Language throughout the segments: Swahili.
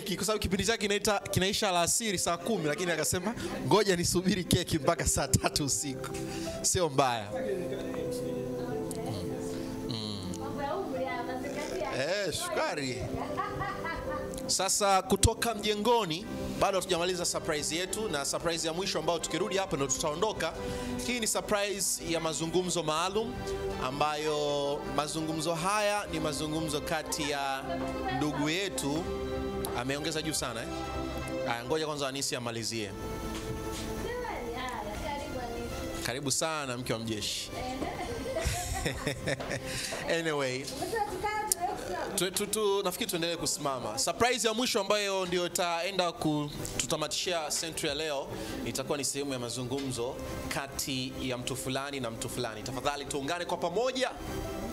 keki kwa sababu kipindi chake kinaisha alasiri saa 10, lakini akasema ngoja nisubiri keki mpaka saa 3 usiku. Sio mbaya. Shukari. Sasa kutoka mjengoni bado hatujamaliza surprise yetu, na surprise ya mwisho ambayo tukirudi hapa ndio tutaondoka. Hii ni surprise ya mazungumzo maalum, ambayo mazungumzo haya ni mazungumzo kati ya ndugu yetu. Ameongeza juu sana ngoja kwanza Anisi amalizie. Karibu sana mke wa mjeshi. Anyway, nafikiri tuendelee kusimama. Surprise ya mwisho ambayo ndio itaenda kututamatishia century ya leo itakuwa ni sehemu ya mazungumzo kati ya mtu fulani na mtu fulani. Tafadhali tuungane kwa pamoja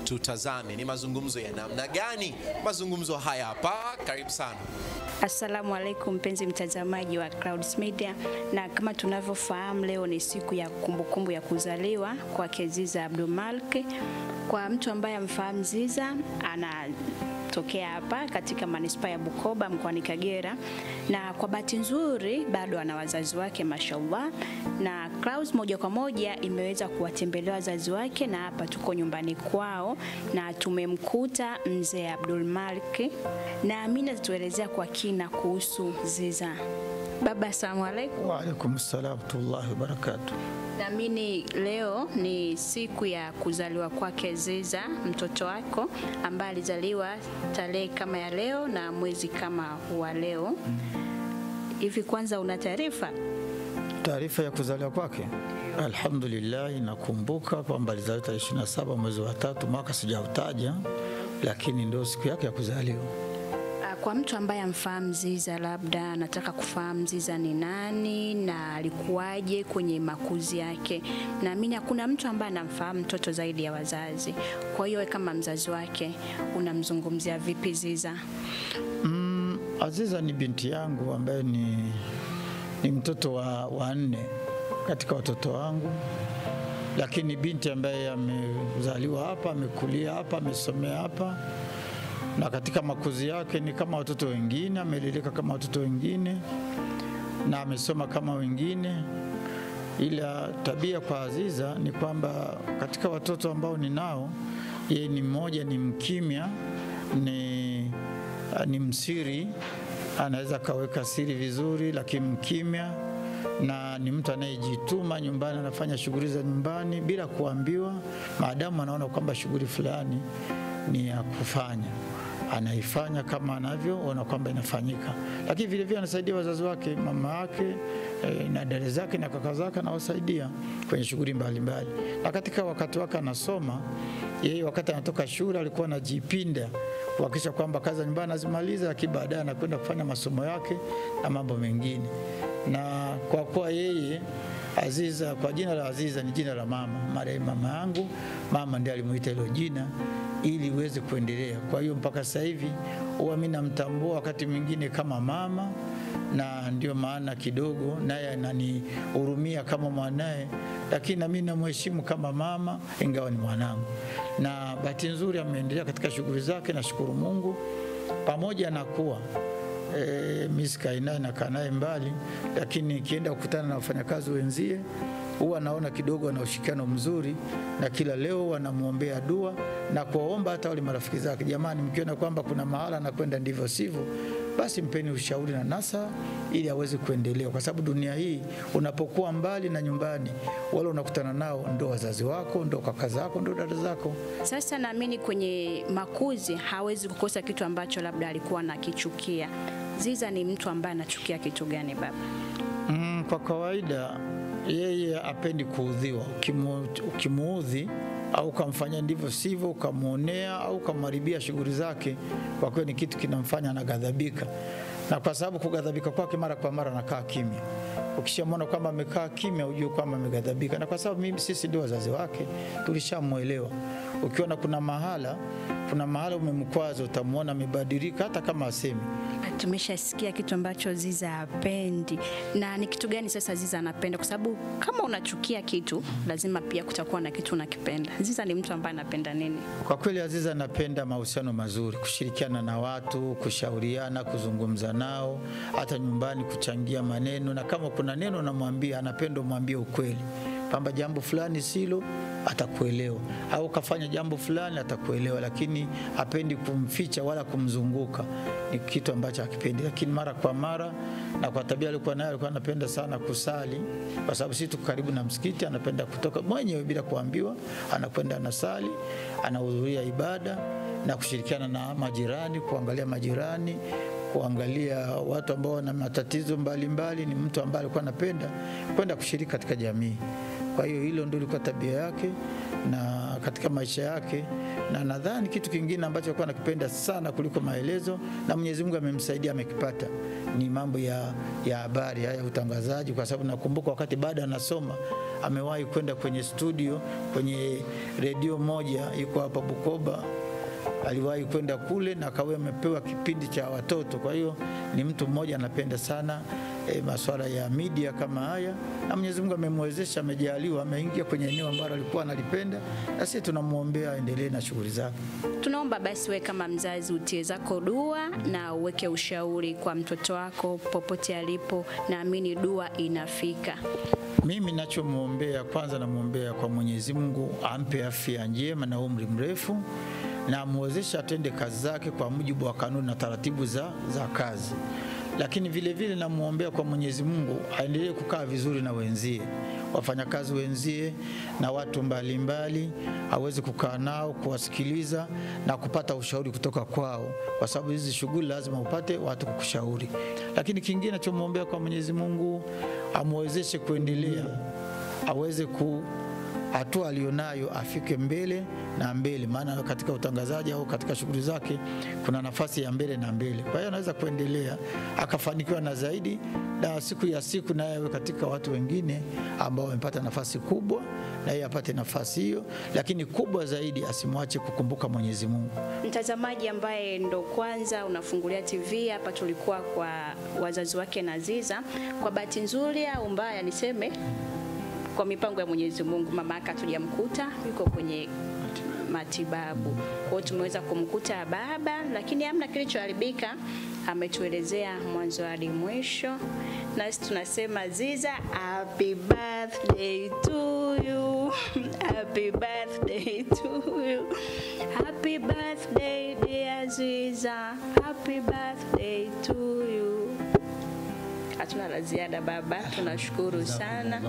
tutazame ni mazungumzo ya namna gani. Mazungumzo haya hapa, karibu sana. Assalamu alaikum mpenzi mtazamaji wa Clouds Media, na kama tunavyofahamu leo ni siku ya kumbukumbu ya kuzaliwa kwa Ziza Abdul Malik. Kwa mtu ambaye amfahamu Ziza, anatokea hapa katika manispaa ya Bukoba mkoani Kagera, na kwa bahati nzuri bado ana wazazi wake mashallah, na Clouds moja kwa moja imeweza kuwatembelea wazazi wake, na hapa tuko nyumbani kwao na tumemkuta mzee Abdul Malik, na Amina tuelezea kwa kina kuhusu Ziza. Baba, asalamu alaykum. Wa alaykum assalam wa rahmatullahi wa barakatuh. Naamini leo ni siku ya kuzaliwa kwake Ziza, mtoto wako ambaye alizaliwa tarehe kama ya leo na mwezi kama wa leo. Hivi kwanza una taarifa ya kuzaliwa kwake? Alhamdulillah, nakumbuka kwamba alizaliwa tarehe 27 mwezi wa 3 mwaka sijautaja, lakini ndio siku yake ya kuzaliwa. Kwa mtu ambaye amfahamu Ziza, labda anataka kufahamu Ziza ni nani na alikuwaje kwenye makuzi yake. Naamini hakuna mtu ambaye anamfahamu mtoto zaidi ya wazazi. Kwa hiyo kama mzazi wake unamzungumzia vipi Ziza? Ziza ni binti yangu ambaye ni mtoto wa 4 katika watoto wangu, lakini binti ambaye amezaliwa hapa, amekulia hapa, amesomea hapa, na katika makuzi yake ni kama watoto wengine, ameleleka kama watoto wengine na amesoma kama wengine. Ila tabia kwa Aziza ni kwamba katika watoto ambao ninao, yeye ni mmoja ni mkimya, ni msiri, anaweza kaweka siri vizuri, lakini mkimya, na ni mtu anayejituma nyumbani, anafanya shughuli za nyumbani bila kuambiwa, maadamu anaona kwamba shughuli fulani ni ya kufanya, anaifanya kama anavyoona kwamba inafanyika. Lakini vile vile anasaidia wazazi wake, mama yake na dada zake na kaka zake, anawasaidia kwenye shughuli mbalimbali. Na katika wakati wake anasoma, yeye wakati anatoka shule alikuwa anajipinda kuhakikisha kwamba kazi za nyumbani azimaliza, lakini baadaye anakwenda kufanya masomo yake na mambo mengine. Na kwa kuwa yeye Aziza, kwa jina la Aziza ni jina la mama yangu, mama ndiye alimuita hilo jina ili uweze kuendelea. Kwa hiyo mpaka sasa hivi huwa mimi namtambua wakati mwingine kama mama, na ndio maana kidogo naye ananihurumia kama mwanae, lakini na mimi namheshimu kama mama ingawa ni mwanangu. Na bahati nzuri ameendelea katika shughuli zake, na shukuru Mungu, pamoja na kuwa miska inaye na kanae mbali, lakini kienda kukutana na wafanyakazi wenzie huwa naona kidogo ana ushirikiano mzuri, na kila leo wanamuombea dua na kuomba hata wale marafiki zake, jamani, mkiona kwamba kuna mahala anakwenda ndivyo sivyo, basi mpeni ushauri na nasa ili aweze kuendelea, kwa sababu dunia hii unapokuwa mbali na nyumbani, wale unakutana nao ndio wazazi wako, ndio kaka zako, ndio dada zako. Sasa naamini kwenye makuzi hawezi kukosa kitu ambacho labda alikuwa anakichukia. Ziza ni mtu ambaye anachukia kitu gani baba? Kwa kawaida yeye apendi kuudhiwa. Ukimuudhi au kumfanyia ndivyo sivyo, ukamuonea au kumharibia shughuli zake, kwa kweli ni kitu kinamfanya anaghadhabika. Na kwa sababu kughadhabika kwake mara kwa mara anakaa kimya. Ukishamwona kwamba amekaa kimya, ujue kwamba ameghadhabika. Na kwa sababu sisi ndio wazazi wake, tulishamuelewa. Ukiona kuna mahala umemkwaza, utamuona amebadilika hata kama asemi. tumeshasikia kitu ambacho Ziza hapendi. Na ni kitu gani sasa Ziza anapenda? Kwa sababu kama unachukia kitu, lazima pia kutakuwa na kitu unakipenda. Ziza ni mtu ambaye anapenda nini? Kwa kweli Aziza anapenda mahusiano mazuri, kushirikiana na watu, kushauriana, kuzungumza nao, hata nyumbani kuchangia maneno, na kama kuna neno namwambia, anapenda umwambie ukweli. Kwamba jambo fulani silo, atakuelewa, au kafanya jambo fulani atakuelewa, lakini hapendi kumficha wala kumzunguka. Ni kitu ambacho hakipendi. Lakini mara kwa mara, na kwa tabia alikuwa nayo, alikuwa anapenda sana kusali, kwa sababu sisi tuko karibu na msikiti. Anapenda kutoka mwenyewe bila kuambiwa, anakwenda anasali, anahudhuria ibada na kushirikiana na majirani, kuangalia majirani, kuangalia watu ambao wana matatizo mbalimbali. Ni mtu ambaye alikuwa anapenda kwenda kushiriki katika jamii. Kwa hiyo hilo ndio lilikuwa tabia yake na katika maisha yake, na nadhani kitu kingine ambacho alikuwa anakipenda sana kuliko maelezo, na Mwenyezi Mungu amemsaidia amekipata, ni mambo ya habari, haya utangazaji. Kwa sababu nakumbuka wakati baada anasoma, amewahi kwenda kwenye studio kwenye redio moja iko hapa Bukoba. Aliwahi kwenda kule na akawa amepewa kipindi cha watoto. Kwa hiyo ni mtu mmoja anapenda sana masuala ya media kama haya, na Mwenyezi Mungu amemwezesha, amejaliwa, ameingia kwenye eneo ambalo alikuwa analipenda, na sisi tunamuombea aendelee na shughuli zake. Tunaomba basi wewe kama mzazi utie zako dua na uweke ushauri kwa mtoto wako popote alipo, naamini dua inafika. Mimi ninachomuombea, kwanza namuombea kwa Mwenyezi Mungu ampe afya njema na umri mrefu, na amwezeshe atende kazi zake kwa mujibu wa kanuni na taratibu za kazi. Lakini vile vile namuombea kwa Mwenyezi Mungu aendelee kukaa vizuri na wenzie, wafanyakazi wenzie na watu mbalimbali, aweze kukaa nao, kuwasikiliza na kupata ushauri kutoka kwao, kwa sababu hizi shughuli lazima upate watu kukushauri. Lakini kingine nachomuombea kwa Mwenyezi Mungu, amwezeshe kuendelea, aweze hatua alionayo afike mbele na mbele, maana katika utangazaji au katika shughuli zake kuna nafasi ya mbele na mbele. Kwa hiyo anaweza kuendelea akafanikiwa na zaidi, na siku ya siku naye awe katika watu wengine ambao wamepata nafasi kubwa, na yeye apate nafasi hiyo, lakini kubwa zaidi asimwache kukumbuka Mwenyezi Mungu. Mtazamaji ambaye ndo kwanza unafungulia TV, hapa tulikuwa kwa wazazi wake na Ziza. Kwa bahati nzuri au mbaya niseme, kwa mipango ya Mwenyezi Mungu, mama yake hatujamkuta, yuko kwenye matibabu. Kwa hiyo tumeweza kumkuta baba, lakini hamna kilichoharibika. Ametuelezea mwanzo hadi mwisho. Na sisi tunasema Ziza, happy birthday to you. Happy birthday to you. Happy birthday dear Ziza. Happy birthday to you. Hatuna la ziada baba, tunashukuru sana.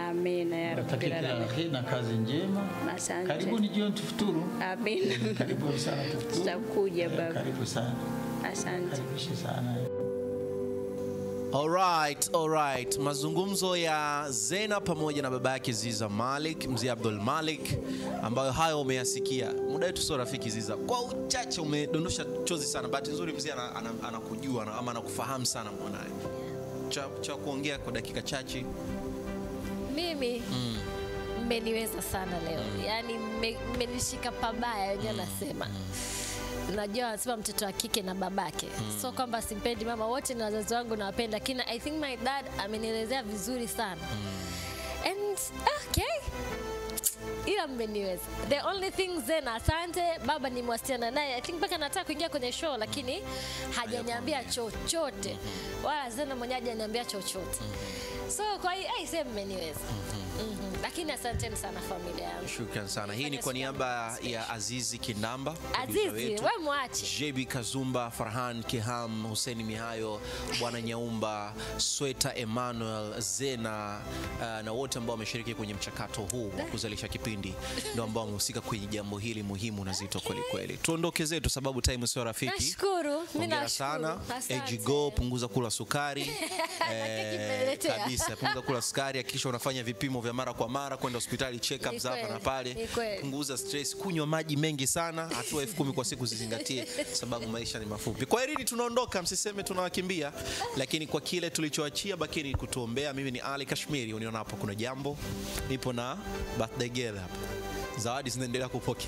Amina ya Rabbil Alamin. Na kazi njema. Asante. Karibuni jioni tufuturu. Amina. Karibu sana tufuturu. Tutakuja baba. Karibu sana. Asante. Karibu sana. All right. Mazungumzo ya Zena pamoja na baba yake Ziza Malik, Mzee Abdul Malik, ambayo hayo umeyasikia. Muda wetu sio rafiki Ziza. Kwa uchache umedondosha chozi sana. Bahati nzuri Mzee anakujua ama anakufahamu sana mwanae. Cha kuongea kwa dakika chache. Mimi mmeniweza sana leo. Yaani mmenishika pabaya, wenyewe nasema. Najua wanasema mtoto wa kike na babake. So kwamba simpendi mama, wote ni wazazi wangu na wapenda, lakini I think my dad amenielezea vizuri sana. And okay. Ila mmeniweza. The only thing Zena, asante baba, nimewasiliana naye. I think mpaka nataka kuingia kwenye show, lakini hajaniambia chochote. Wala Zena mwenyewe hajaniambia chochote. So kwa hiyo sema mmeniweza. Lakini asanteni sana familia yangu. Shukrani sana. Hii ni kwa niaba ya Azizi Kinamba, Azizi, wewe mwache. JB Kazumba, Farhan Kiham, Hussein Mihayo, Bwana Nyaumba, Sweta Emmanuel, Zena na wote ambao wameshiriki kwenye mchakato huu wa kuzalisha kipindi, ndio ambao wamehusika kwenye jambo hili muhimu na zito kweli kweli. Tuondoke zetu sababu time sio rafiki. Nashukuru. Mimi nashukuru sana. Ejigo, punguza kula sukari. Kabisa, punguza kula sukari, hakikisha unafanya vipimo vya mara kwa mara, kwenda hospitali, check ups hapa na pale, punguza stress, kunywa maji mengi sana, hatua 10,000 kwa siku zizingatie, sababu maisha ni mafupi. Kwa hiyo tunaondoka, msiseme tunawakimbia, lakini kwa kile tulichoachia bakini kutuombea. Mimi ni Ali Kashmiri, uniona hapo kuna jambo, nipo na birthday girl hapa, zawadi zinaendelea kupokelewa.